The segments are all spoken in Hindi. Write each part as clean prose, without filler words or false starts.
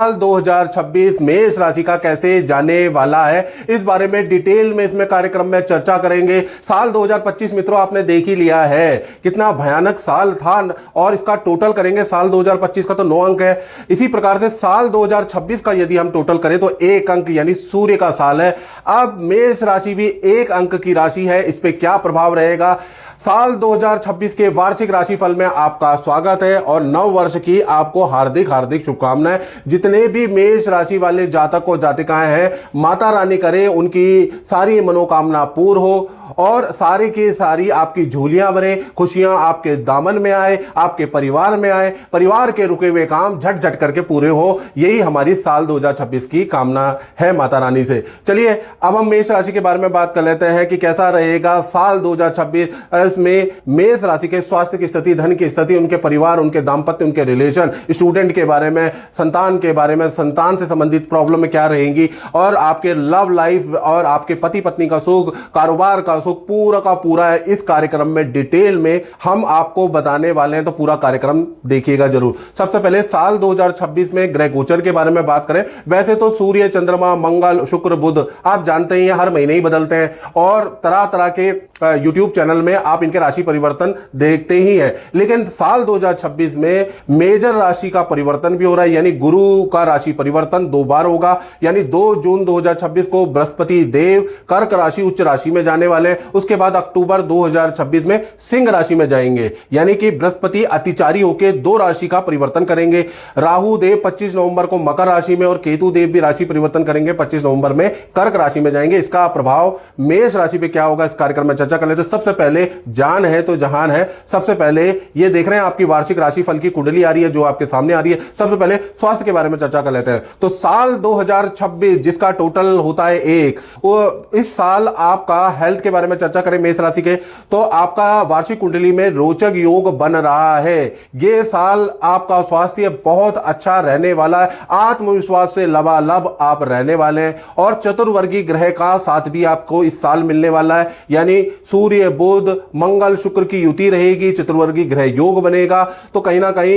साल 2026 मेष राशि का कैसे जाने वाला है, इस बारे में डिटेल में इसमें कार्यक्रम में चर्चा करेंगे। साल 2025 मित्रों आपने देख ही लिया है कितना भयानक साल था और इसका टोटल करेंगे। साल 2025 का तो 9 अंक है। इसी प्रकार से साल 2026 का यदि हम टोटल करें तो 1 अंक यानी सूर्य का साल है। अब मेष राशि भी 1 अंक की राशि है, इस पे क्या प्रभाव रहेगा। साल 2026 के वार्षिक राशिफल में आपका स्वागत है और नव वर्ष की आपको हार्दिक हार्दिक शुभकामनाएं। जितने भी मेष राशि वाले जातक और जातिकाएं हैं, माता रानी करे उनकी सारी मनोकामना पूर्ण हो और सारी की सारी आपकी झोलियां भरे, खुशियां आपके दामन में आए, आपके परिवार में आए, परिवार के रुके हुए काम झट झट करके पूरे हो। यही हमारी साल 2026 की कामना है माता रानी से। चलिए अब हम मेष राशि के बारे में बात कर लेते हैं कि कैसा रहेगा साल 2026 में मेष राशि के स्वास्थ्य की स्थिति, धन की स्थिति, उनके परिवार, उनके दाम्पत्य, उनके रिलेशन, स्टूडेंट के बारे में, संतान के बारे में, संतान से संबंधित प्रॉब्लम क्या रहेंगी और आपके लव लाइफ और आपके पति पत्नी का सुख, कारोबार का सुख पूरा का पूरा है। इस कार्यक्रम में डिटेल में हम आपको बताने वाले हैं, तो पूरा कार्यक्रम देखिएगा जरूर। सबसे पहले साल 2026 में ग्रह गोचर के बारे में बात करें। वैसे तो सूर्य, चंद्रमा, मंगल, शुक्र, बुध आप जानते ही हर महीने ही बदलते हैं और तरह तरह के यूट्यूब चैनल में आप इनके राशि परिवर्तन देखते ही हैं। लेकिन साल 2026 में मेजर राशि का परिवर्तन भी हो रहा है, यानी गुरु का राशि परिवर्तन 2 बार होगा। यानी 2 जून 2026 को बृहस्पति देव कर्क राशि उच्च राशि में जाने वाले, उसके बाद अक्टूबर 2026 में सिंह राशि में जाएंगे। यानी कि बृहस्पति अतिचारी होकर 2 राशि का परिवर्तन करेंगे। राहु देव 25 नवंबर को मकर राशि में और केतु देव भी राशि परिवर्तन करेंगे, 25 नवंबर में कर्क राशि में जाएंगे। इसका प्रभाव मेष राशि पे क्या होगा इस कार्यक्रम में चर्चा कर लेते हैं। सबसे पहले जान है तो जहान है। सबसे पहले ये देख रहे हैं आपकी वार्षिक राशिफल की कुंडली आ रही है जो आपके सामने आ रही है। सबसे पहले स्वास्थ्य के बारे में चर्चा कर लेते हैं। तो साल 2026 जिसका टोटल होता है 1, वो इस साल आपका हेल्थ के बारे में चर्चा करें मेष राशि के, तो आपका वार्षिक कुंडली में रोचक योग बन रहा है। ये साल आपका स्वास्थ्य बहुत अच्छा रहने वाला है। आत्मविश्वास से लबालब आप रहने वाले हैं और चतुर्वर्गीय ग्रह का साथ भी आपको इस साल मिलने वाला है। यानी सूर्य, बुध, मंगल, शुक्र की युति रहेगी, चतुर्वर्गीय ग्रह योग बनेगा। तो कहीं ना कहीं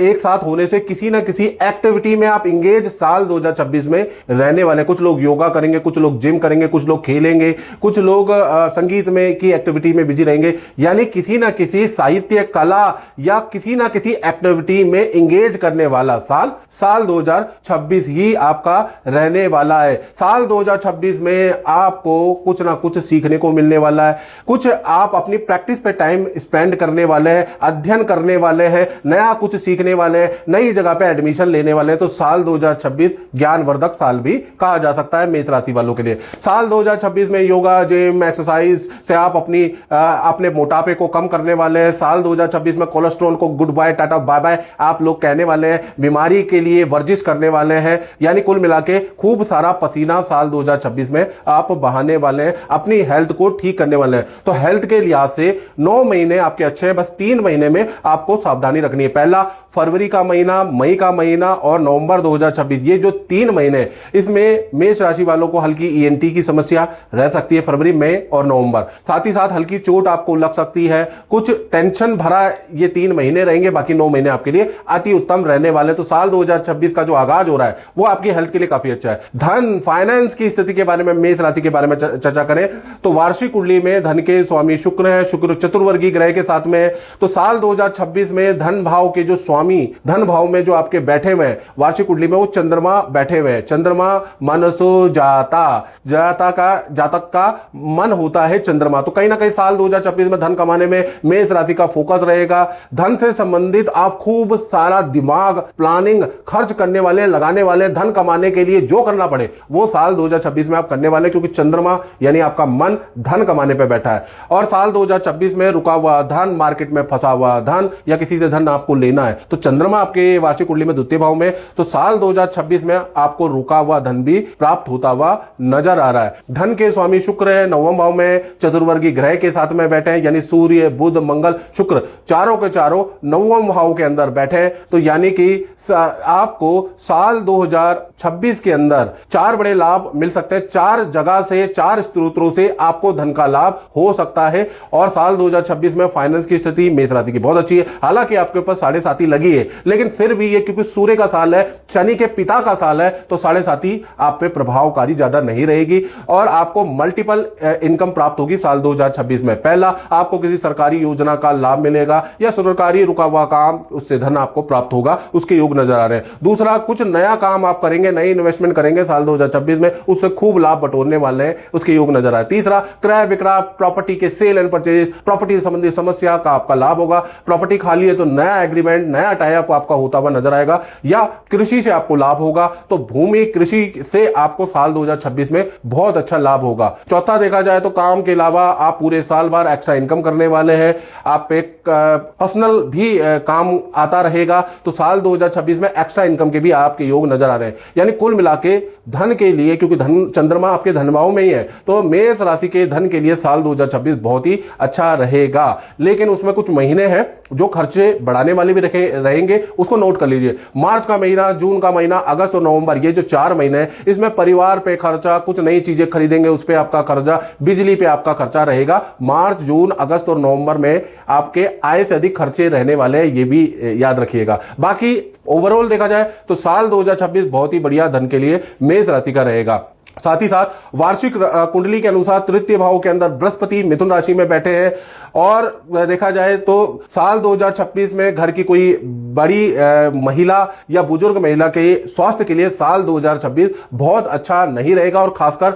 एक साथ होने से किसी ना किसी एक्टिविटी में आप इंगेज साल 2026 में रहने वाले। कुछ लोग योगा करेंगे, कुछ लोग जिम करेंगे, कुछ लोग खेलेंगे, कुछ लोग संगीत में की एक्टिविटी में बिजी रहेंगे। यानी किसी ना किसी साहित्य, कला या किसी ना किसी एक्टिविटी में इंगेज करने वाला साल 2026 ही आपका रहने वाला है। साल 2026 में आपको कुछ ना कुछ सीखने को मिलने वाला है। कुछ आप अपनी प्रैक्टिस पे टाइम स्पेंड करने वाले हैं, अध्ययन करने वाले हैं, नया कुछ सीखने वाले हैं, नई जगह पे एडमिशन लेने वाले हैं। तो साल 2026 ज्ञानवर्धक साल भी कहा जा सकता है मेष राशि वालों के लिए। साल 2026 में योगा, जिम, एक्सरसाइज से आप अपने मोटापे को कम करने वाले हैं। साल 2026 में कोलेस्ट्रॉल को गुड बाय, टाटा बाय बाय आप लोग कहने वाले हैं। बीमारी के लिए वर्जिश करने वाले हैं। यानी कुल मिला के खूब सारा पसीना साल 2026 में आप बहाने वाले हैं, अपनी हेल्थ को ठीक करने वाले हैं। तो हेल्थ के लिहाज से 9 महीने आपके अच्छे हैं। बस 3 महीने में आपको सावधानी रखनी है। पहला फरवरी का महीना, मई का महीना और नवंबर 2026, ये जो 3 महीने, इसमें मेष राशि वालों को हल्की ईएनटी की समस्या रह सकती है फरवरी, मई और नवंबर। साथ ही साथ हल्की चोट आपको लग सकती है। कुछ टेंशन भरा ये 3 महीने रहेंगे, बाकी 9 महीने आपके लिए अति उत्तम रहने वाले। तो साल 2026 का जो आगाज हो रहा है वो आपकी हेल्थ के लिए काफी अच्छा है। धन, फाइनेंस की स्थिति के बारे में मेष राशि के बारे में चर्चा करें तो वार्षिक कुंडली में धन के स्वामी शुक्र है। शुक्र चतुर्वर्गीय ग्रह के साथ में है। तो साल 2026 में धन भाव के जो स्वामी, धन भाव में जो आपके बैठे हुए हैं वार्षिक कुंडली में, वो चंद्रमा बैठे हुए हैं। चंद्रमा मनसो जातक का मन होता है चंद्रमा। तो कहीं ना कहीं साल 2026 में धन कमाने में मेष राशि का फोकस रहेगा। धन से संबंधित आप खूब सारा दिमाग, प्लानिंग, खर्च करने वाले, लगाने वाले, धन कमाने के लिए जो करना पड़े वो साल 2026 में आप करने वाले, क्योंकि चंद्रमा यानी आपका मन धन कमाने पे बैठा है। और साल 2026 में रुका हुआ धन, मार्केट में फंसा हुआ धन या किसी से धन आपको लेना है, तो चंद्रमा आपके वार्षिक कुंडली में द्वितीय भाव में, तो साल 2026 में आपको रुका हुआ धन भी प्राप्त होता हुआ नजर आ रहा है। धन के स्वामी शुक्र है, नवम भाव में चतुर्वर्गीय ग्रह के साथ में बैठे हैं। यानी सूर्य, बुध, मंगल, शुक्र चारों के चारों नवम भाव के अंदर बैठे हैं। तो यानी कि आपको साल 2026 के अंदर 4 बड़े लाभ मिल सकते हैं। 4 जगह से, 4 स्रोतों से आपको धन का लाभ हो सकता है। और साल 2026 में फाइनेंस की स्थिति मेष राशि की बहुत अच्छी है। हालांकि आपके ऊपर 7.5 लगी है, लेकिन फिर भी ये क्योंकि सूर्य का साल साल है, शनि के पिता का साल है, तो 7.5 आप पे प्रभावकारी ज्यादा नहीं रहेगी और आपको मल्टीपल इनकम प्राप्त होगी साल 2026 में। पहला, आपको किसी सरकारी योजना का लाभ मिलेगा या सरकारी रुका हुआ काम, उससे धन आपको प्राप्त होगा, उसके योग नजर आ रहे हैं। दूसरा, कुछ नया काम आप करेंगे, नई इन्वेस्टमेंट करेंगे साल 2026 में, उससे खूब लाभ बटोरने वाले हैं, उसके योग नजर आ रहे हैं। तीसरा, क्रय विक्रय, प्रॉपर्टी के सेल एंड परचेज, प्रॉपर्टी संबंधी समस्या का आपका लाभ होगा। प्रॉपर्टी खाली है तो नया एग्रीमेंट, नया टाई अप आपका होता हुआ नजर आएगा। या कृषि से आपको लाभ होगा, तो भूमि कृषि से आपको साल 2026 में बहुत अच्छा लाभ होगा। चौथा, देखा जाए तो काम के अलावा आप पूरे साल भर एक्स्ट्रा इनकम करने वाले हैं, आप एक पर्सनल भी काम आता रहेगा, तो साल 2026 में एक्स्ट्रा इनकम के भी आपके योग नजर आ रहे हैं। यानी कुल मिला के धन के लिए, क्योंकि धन चंद्रमा आपके धनभाव में ही है, तो मेष राशि के धन के लिए साल 2026 बहुत ही अच्छा रहेगा। लेकिन उसमें कुछ महीने हैं जो खर्चे बढ़ाने वाले भी रहेंगे, उसको नोट कर लीजिए। मार्च का महीना, जून का महीना, अगस्त और नवंबर, ये जो 4 महीने हैं, इसमें परिवार पे खर्चा, कुछ नई चीजें खरीदेंगे उस पे आपका खर्चा, बिजली पे आपका खर्चा रहेगा। मार्च, जून, अगस्त और नवंबर में आपके आय से अधिक खर्चे रहने वाले हैं, ये भी याद रखिएगा। बाकी ओवरऑल देखा जाए तो साल 2026 बहुत ही बढ़िया धन के लिए मेष राशि का रहेगा। साथ ही साथ वार्षिक कुंडली के अनुसार तृतीय भाव के अंदर बृहस्पति मिथुन राशि में बैठे हैं और देखा जाए तो साल 2026 में घर की कोई बड़ी महिला या बुजुर्ग महिला के स्वास्थ्य के लिए साल 2026 बहुत अच्छा नहीं रहेगा और खासकर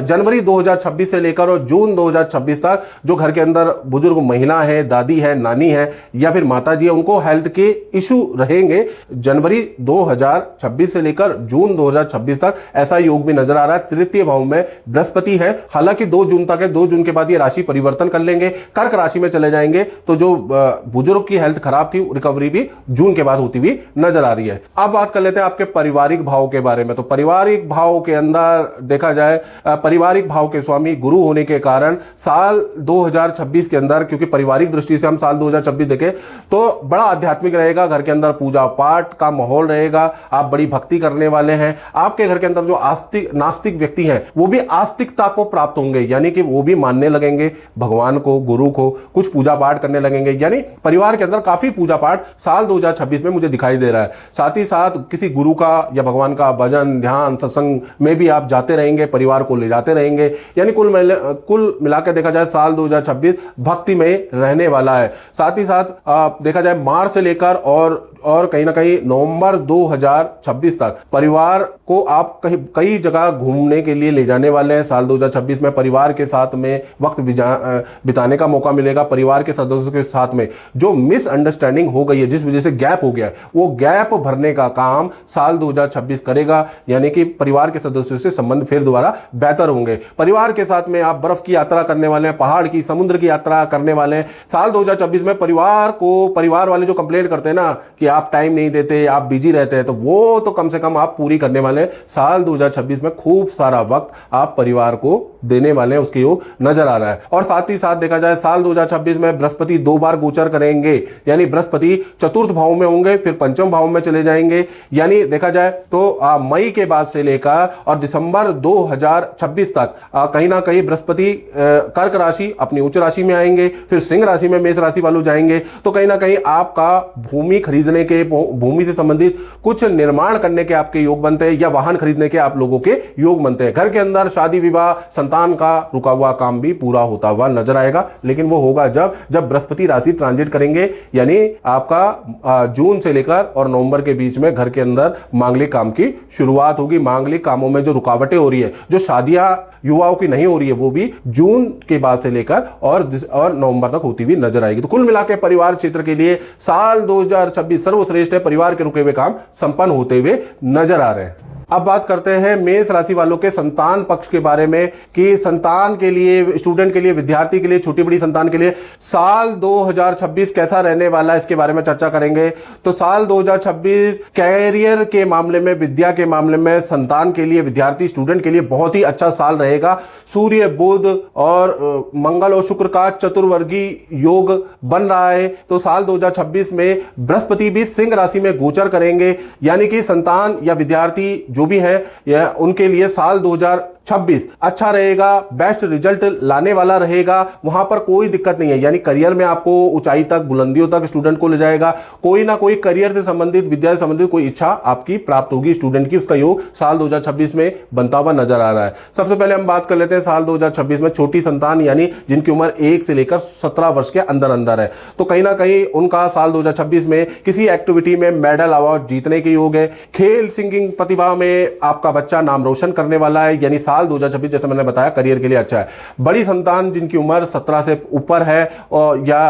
जनवरी 2026 से लेकर और जून 2026 तक जो घर के अंदर बुजुर्ग महिला है, दादी है, नानी है या फिर माता जी है, उनको हेल्थ के इशू रहेंगे। जनवरी 2026 से लेकर जून 2026 तक ऐसा योग भी नजर आ रहा है। तृतीय भाव में बृहस्पति है, हालांकि 2 जून तक है, 2 जून के बाद ये राशि परिवर्तन कर लेंगे, कर्क राशि में चले जाएंगे, तो जो बुजुर्ग की हेल्थ खराब थी रिकवरी भी जून के बाद होती हुई नजर आ रही है। अब बात कर लेते हैं आपके पारिवारिक भाव के बारे में। तो पारिवारिक भाव के अंदर देखा जाए, पारिवारिक भाव के स्वामी गुरु होने के कारण साल 2026 के अंदर, क्योंकि पारिवारिक दृष्टि से हम साल 2026 देखें तो बड़ा आध्यात्मिक रहेगा, घर के अंदर पूजा पाठ का माहौल रहेगा, आप बड़ी भक्ति करने वाले हैं। आपके घर के अंदर जो नास्तिक व्यक्ति हैं वो भी आस्तिकता को प्राप्त होंगे, यानी कि वो भी मानने लगेंगे भगवान को, गुरु को, कुछ पूजा पाठ करने लगेंगे। यानी परिवार के अंदर काफी पूजा पाठ साल 2026 में मुझे दिखाई दे रहा है। साथ ही साथ किसी गुरु का या भगवान का भजन ध्यान सत्संग में भी आप जाते रहेंगे, परिवार को ले जाते रहेंगे। यानी कुल मिलाकर देखा जाए साल 2026 भक्ति में रहने वाला है। साथ ही साथ देखा जाए मार्च से लेकर और कहीं ना कहीं नवंबर 2026 तक परिवार को आप कई जगह घूमने के लिए ले जाने वाले हैं। साल 2026 में परिवार के साथ में वक्त बिताने का मौका मिलेगा। परिवार के सदस्यों के साथ में जो मिसअंडरस्टैंडिंग हो गई है, जिस वजह से गैप हो गया है, वो गैप भरने का काम साल 2026 करेगा। यानी कि परिवार के सदस्यों से संबंध फिर दोबारा बेहतर होंगे। परिवार के साथ में आप बर्फ की यात्रा करने वाले हैं, पहाड़ की, समुद्र की यात्रा करने वाले हैं। साल 2026 में परिवार वाले जो कंप्लेन करते हैं ना कि आप टाइम नहीं देते, आप बिजी रहते हैं, तो वो तो कम से कम आप पूरी करने वाले हैं। साल 2026 में खूब सारा वक्त आप परिवार को देने वाले हैं, उसके योग नजर आ रहा है। और साथ ही साथ देखा जाए साल 2026 में बृहस्पति 2 बार गोचर करेंगे, यानी बृहस्पति चतुर्थ भाव में होंगे, फिर पंचम भाव में चले जाएंगे। यानी देखा जाए तो मई के बाद से लेकर और दिसंबर 2026 तक कहीं ना कहीं बृहस्पति कर्क राशि अपनी उच्च राशि में आएंगे, फिर सिंह राशि में मेष राशि वालों जाएंगे। तो कहीं ना कहीं आपका भूमि खरीदने के, भूमि से संबंधित कुछ निर्माण करने के आपके योग बनते हैं या वाहन खरीदने के आप लोगों के योग बनते हैं। घर के अंदर शादी विवाह, संतान का रुका हुआ काम भी पूरा होता हुआ नजर आएगा, लेकिन वो होगा जब बृहस्पति राशि ट्रांजिट करेंगे। यानी आपका जून से लेकर और नवंबर के बीच में घर के अंदर मांगलिक काम की शुरुआत होगी। मांगलिक कामों में जो रुकावटें हो रही है, जो शादियां युवाओं की नहीं हो रही है, वो भी जून के बाद से लेकर और नवंबर तक होती हुई नजर आएगी। तो कुल मिलाकर परिवार क्षेत्र के लिए साल 2026 सर्वश्रेष्ठ है। परिवार के रुके हुए काम संपन्न होते हुए नजर आ रहे हैं। अब बात करते हैं मेष राशि वालों के संतान पक्ष के बारे में कि संतान के लिए, स्टूडेंट के लिए, विद्यार्थी के लिए, छोटी बड़ी संतान के लिए साल 2026 कैसा रहने वाला है, इसके बारे में चर्चा करेंगे। तो साल 2026 कैरियर के मामले में, विद्या के मामले में संतान के लिए, विद्यार्थी स्टूडेंट के लिए बहुत ही अच्छा साल रहेगा। सूर्य, बुध और मंगल और शुक्र का चतुर्वर्गीय योग बन रहा है। तो साल 2026 में बृहस्पति भी सिंह राशि में गोचर करेंगे, यानी कि संतान या विद्यार्थी जो भी है उनके लिए साल 2026 अच्छा रहेगा, बेस्ट रिजल्ट लाने वाला रहेगा। वहां पर कोई दिक्कत नहीं है, यानी करियर में आपको ऊंचाई तक, बुलंदियों तक स्टूडेंट को ले जाएगा। कोई ना कोई करियर से संबंधित, विद्या से संबंधित कोई इच्छा आपकी प्राप्त होगी स्टूडेंट की, उसका योग साल 2026 में बनता हुआ नजर आ रहा है। सबसे पहले हम बात कर लेते हैं साल 2026 में छोटी संतान, यानी जिनकी उम्र 1 से लेकर 17 वर्ष के अंदर अंदर है, तो कहीं ना कहीं उनका साल 2026 में किसी एक्टिविटी में मेडल अवार्ड जीतने के योग है। खेल सिंगिंग प्रतिभा में आपका बच्चा नाम रोशन करने वाला है, यानी साल 2026 जैसे मैंने बताया करियर के लिए अच्छा है। बड़ी संतान जिनकी उम्र 17 से ऊपर है और या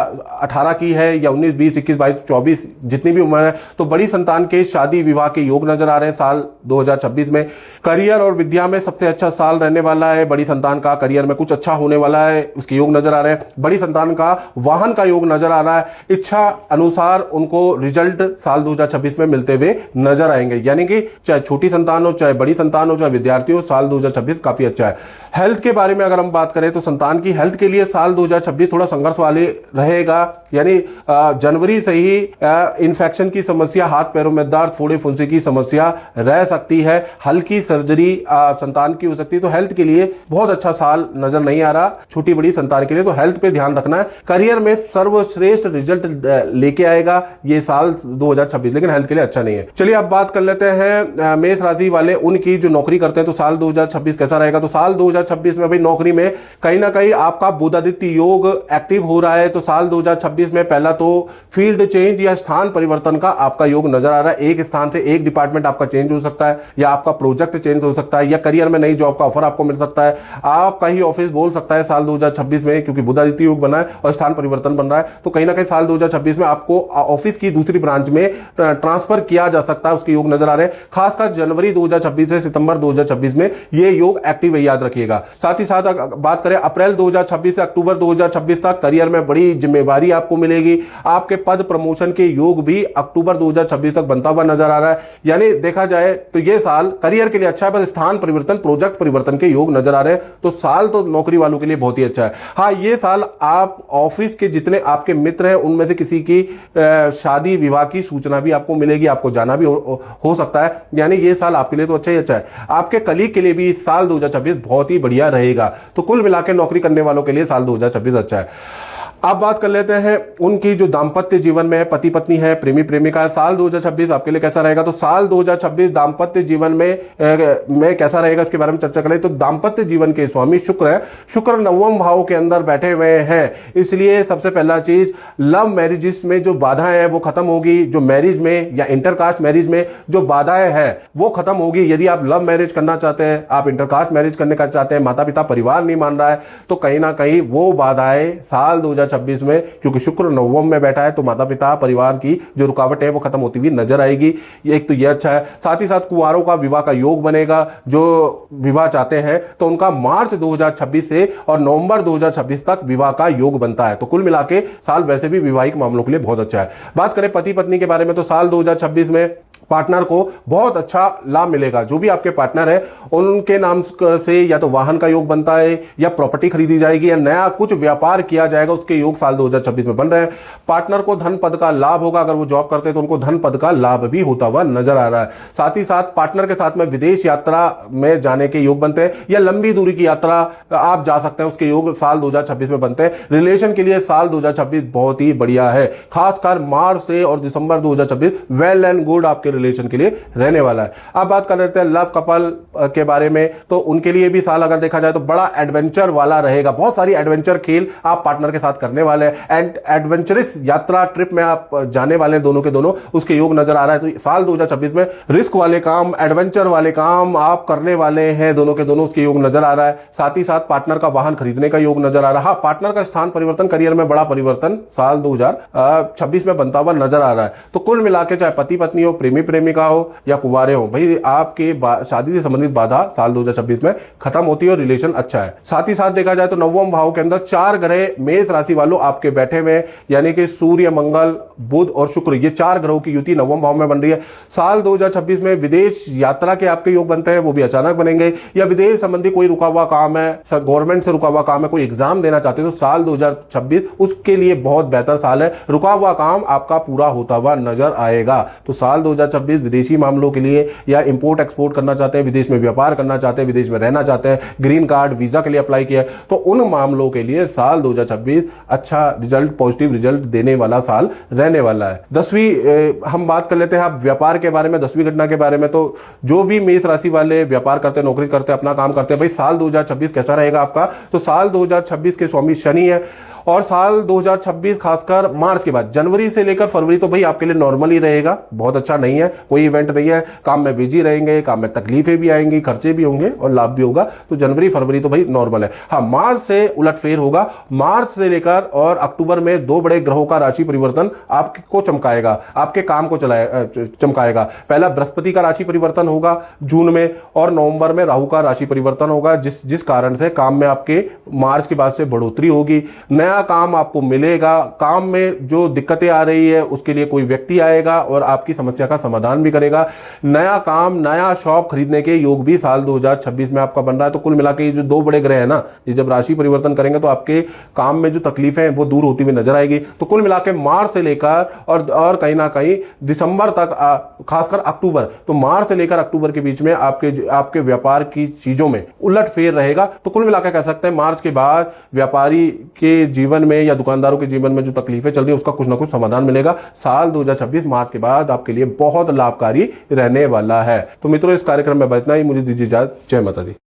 18 की है या 19, 20, 21, 22, 24 जितनी भी उम्र है, तो बड़ी संतान के शादी विवाह के योग नजर आ रहे हैं साल 2026 में। करियर और विद्या में सबसे अच्छा साल रहने वाला है बड़ी संतान का, करियर में कुछ अच्छा होने वाला है उसके योग नजर आ रहे हैं। बड़ी संतान का वाहन का योग नजर आ रहा है, इच्छा अनुसार उनको रिजल्ट साल 2026 में मिलते हुए नजर आएंगे, यानी कि चाहे छोटी संतान हो, चाहे बड़ी संतान हो, चाहे विद्यार्थी हो, साल 2026 काफी अच्छा है। हेल्थ के बारे में अगर हम बात करें तो संतान की हेल्थ के लिए साल 2026 थोड़ा संघर्ष वाले रहेगा, यानी जनवरी से ही इन्फेक्शन की समस्या, हाथ पैरों में दर्द, फोड़े फुंसी की समस्या रह सकती है, हल्की सर्जरी संतान की हो सकती है। तो हेल्थ के लिए बहुत अच्छा साल नजर नहीं आ रहा छोटी बड़ी संतान के लिए, तो हेल्थ पे ध्यान रखना है। करियर में सर्वश्रेष्ठ रिजल्ट लेके आएगा ये साल 2026, लेकिन हेल्थ के लिए अच्छा नहीं है। चलिए अब बात कर लेते हैं मेष राशि वाले उनकी जो नौकरी करते हैं, तो साल 2026 कैसा रहेगा। तो साल 2026 में भाई नौकरी में कहीं ना कहीं आपका बुधादित्य योग एक्टिव हो रहा है, तो साल 2026 में पहला तो फील्ड चेंज या स्थान परिवर्तन का आपका योग नजर आ रहा है। एक स्थान से एक डिपार्टमेंट आपका चेंज हो सकता है, या आपका प्रोजेक्ट चेंज हो सकता है, या करियर में नई जॉब का ऑफर आपको मिल सकता है। आपका ही ऑफिस बोल सकता है साल 2026 में, क्योंकि बुधादित्य योग बना है और स्थान परिवर्तन बन रहा है, तो कहीं ना कहीं साल 2026 में आपको ऑफिस की दूसरी ब्रांच में ट्रांसफर किया जा सकता है, उसके योग नजर आ रहे हैं। खासकर जनवरी 2026 से सितंबर 2026 में ये योग एक्टिव है, याद रखिएगा। साथ ही साथ बात करें अप्रैल 2026 से अक्टूबर 2026 तक करियर में बड़ी जिम्मेवारी आपको मिलेगी। आपके पद प्रमोशन के योग भी अक्टूबर 2026 तक बनता हुआ नजर आ रहा है, यानी देखा जाए तो ये साल करियर के लिए अच्छा है, बस स्थान परिवर्तन, प्रोजेक्ट परिवर्तन के योग नजर आ रहे हैं, तो साल तो नौकरी वालों के लिए बहुत ही अच्छा है। हाँ, ये साल आप ऑफिस के जितने आपके मित्र हैं उनमें से किसी की शादी विवाह की सूचना भी आपको मिलेगी, आपको जाना भी हो सकता है, यानी ये साल आपके लिए तो अच्छा ही अच्छा है। आपके कलीग के लिए भी साल 2026 बहुत ही बढ़िया रहेगा, तो कुल मिलाकर नौकरी करने वालों के लिए साल 2026 अच्छा है। अब बात कर लेते हैं उनकी जो दांपत्य जीवन में है, पति पत्नी है, प्रेमी प्रेमिका है, साल 2026 आपके लिए कैसा रहेगा। तो साल 2026 दांपत्य जीवन में कैसा रहेगा इसके बारे में चर्चा करें। तो दांपत्य जीवन के स्वामी शुक्र है, शुक्र नवम भाव के अंदर बैठे हुए हैं, इसलिए सबसे पहला चीज लव मैरिजेस में जो बाधाएं हैं वो खत्म होगी, जो मैरिज में या इंटरकास्ट मैरिज में जो बाधाएं हैं वो खत्म होगी। यदि आप लव मैरिज करना चाहते हैं, आप इंटरकास्ट मैरिज करने का चाहते हैं, माता पिता परिवार नहीं मान रहा है, तो कहीं ना कहीं वो बाधाएं साल 2026 में, क्योंकि शुक्र नवम में बैठा है, तो माता पिता परिवार की जो रुकावट है वो खत्म होती हुई नजर आएगी। एक तो ये अच्छा है। साथ ही साथ कुंवारों का विवाह का योग बनेगा, जो विवाह चाहते हैं तो उनका मार्च 2026 से और नवंबर 2026 तक विवाह का योग बनता है, तो कुल मिला के साल वैसे भी विवाहिक मामलों के लिए बहुत अच्छा है। बात करें पति पत्नी के बारे में, तो साल 2026 में पार्टनर को बहुत अच्छा लाभ मिलेगा। जो भी आपके पार्टनर है उनके नाम से या तो वाहन का योग बनता है, या प्रॉपर्टी खरीदी जाएगी, या नया कुछ व्यापार किया जाएगा, उसके योग साल 2026 में बन रहे हैं। पार्टनर को धन पद का लाभ होगा, अगर वो जॉब करते हैं तो उनको धन पद का लाभ भी होता हुआ नजर आ रहा है। साथ ही साथ पार्टनर के साथ में विदेश यात्रा में जाने के योग बनते हैं, या लंबी दूरी की यात्रा आप जा सकते हैं, उसके योग साल 2026 में बनते हैं। रिलेशन के लिए साल 2026 बहुत ही बढ़िया है, खासकर मार्च से और दिसंबर 2026 वेल एंड गुड आपके रिलेशन के लिए रहने वाला है। अब बात कर लेते हैं लव कपल के बारे में, तो उनके लिए भी साल अगर देखा जाए तो बड़ा एडवेंचर वाला रहेगा। बहुत सारी एडवेंचर खेल आप पार्टनर के साथ करने वाले हैं, एंड एडवेंचरस यात्रा ट्रिप में आप जाने वाले हैं दोनों के दोनों, उसके योग नजर आ रहा है। तो साल 2026 में रिस्क वाले काम, एडवेंचर वाले काम आप करने वाले हैं दोनों के दोनों, उसके योग नजर आ रहा है। साथ ही साथ पार्टनर का वाहन खरीदने का योग नजर आ रहा है। हाँ, पार्टनर का स्थान परिवर्तन, करियर में बड़ा परिवर्तन साल 2026 में बनता हुआ नजर आ रहा है। तो कुल मिलाकर चाहे पति पत्नी हो, प्रेमी प्रेमिका हो या कुंवारे हो, भाई आपके शादी से संबंधित बाधा साल 2026 में खत्म होती है और रिलेशन अच्छा है। साथ ही साथ देखा जाए तो नवम भाव के अंदर 4 ग्रह मेष राशि वालों आपके बैठे हुए, यानी कि सूर्य, मंगल, बुध और शुक्र, ये 4 ग्रहों की युति नवम भाव में बन रही है। साल 2026 में विदेश यात्रा के आपके योग बनते हैं, वो भी अचानक बनेंगे, या विदेश संबंधी कोई रुका हुआ काम है, गवर्नमेंट से रुका हुआ काम है, कोई एग्जाम देना चाहते हैं, तो साल 2026 उसके लिए बहुत बेहतर साल है। रुका हुआ काम आपका पूरा होता हुआ नजर आएगा। तो साल 2026 2026 विदेशी मामलों के लिए या इंपोर्ट एक्सपोर्ट करना चाहते हैं, विदेश में व्यापार करना चाहते हैं, विदेश में रहना चाहते हैं, ग्रीन कार्ड वीजा के लिए अप्लाई किया है, तो उन मामलों के लिए साल 2026 अच्छा रिजल्ट, पॉजिटिव रिजल्ट देने वाला साल रहने वाला है। 10वीं हम बात कर लेते हैं आप व्यापार के बारे में, 10वीं घटना के बारे में। तो जो भी मेष राशि वाले व्यापार करते हैं, नौकरी करते हैं, अपना काम करते हैं, भाई साल 2026 कैसा रहेगा आपका? तो साल 2026 के स्वामी शनि है और साल 2026 खासकर मार्च के बाद, जनवरी से लेकर फरवरी तो भाई आपके लिए नॉर्मल ही रहेगा, बहुत अच्छा नहीं है, कोई इवेंट नहीं है, काम में बिजी रहेंगे, काम में तकलीफें भी आएंगी, खर्चे भी होंगे और लाभ भी होगा। तो जनवरी फरवरी तो भाई नॉर्मल है। हाँ, मार्च से उलटफेर होगा। मार्च से लेकर और अक्टूबर में दो बड़े ग्रहों का राशि परिवर्तन आपको चमकाएगा, आपके काम को चमकाएगा। पहला बृहस्पति का राशि परिवर्तन होगा जून में, और नवंबर में राहु का राशि परिवर्तन होगा, जिस कारण से काम में आपके मार्च के बाद से बढ़ोतरी होगी, नया काम आपको मिलेगा, काम में जो दिक्कतें आ रही है उसके लिए कोई व्यक्ति आएगा और आपकी समस्या का समाधान भी करेगा। नया काम, नया शॉप खरीदने के योग भी साल 2026 में आपका बन रहा है। तो कुल मिला के ये जो दो बड़े ग्रह है ना, ये जब राशि परिवर्तन करेंगे तो आपके काम में जो तकलीफें हैं वो दूर होती हुई नजर आएगी। तो कुल मिला के मार्च से लेकर और कहीं ना कहीं दिसंबर तक, खासकर अक्टूबर, तो मार्च से लेकर अक्टूबर के बीच में आपके व्यापार की चीजों में उलटफेर रहेगा। तो कुल मिलाकर कह सकते हैं मार्च के बाद व्यापारी के जीवन में या दुकानदारों के जीवन में जो तकलीफें चल रही है उसका कुछ ना कुछ समाधान मिलेगा। साल 2026 मार्च के बाद आपके लिए बहुत लाभकारी रहने वाला है। तो मित्रों, इस कार्यक्रम में इतना ही। मुझे दीजिए इजाजत। जय माता दी।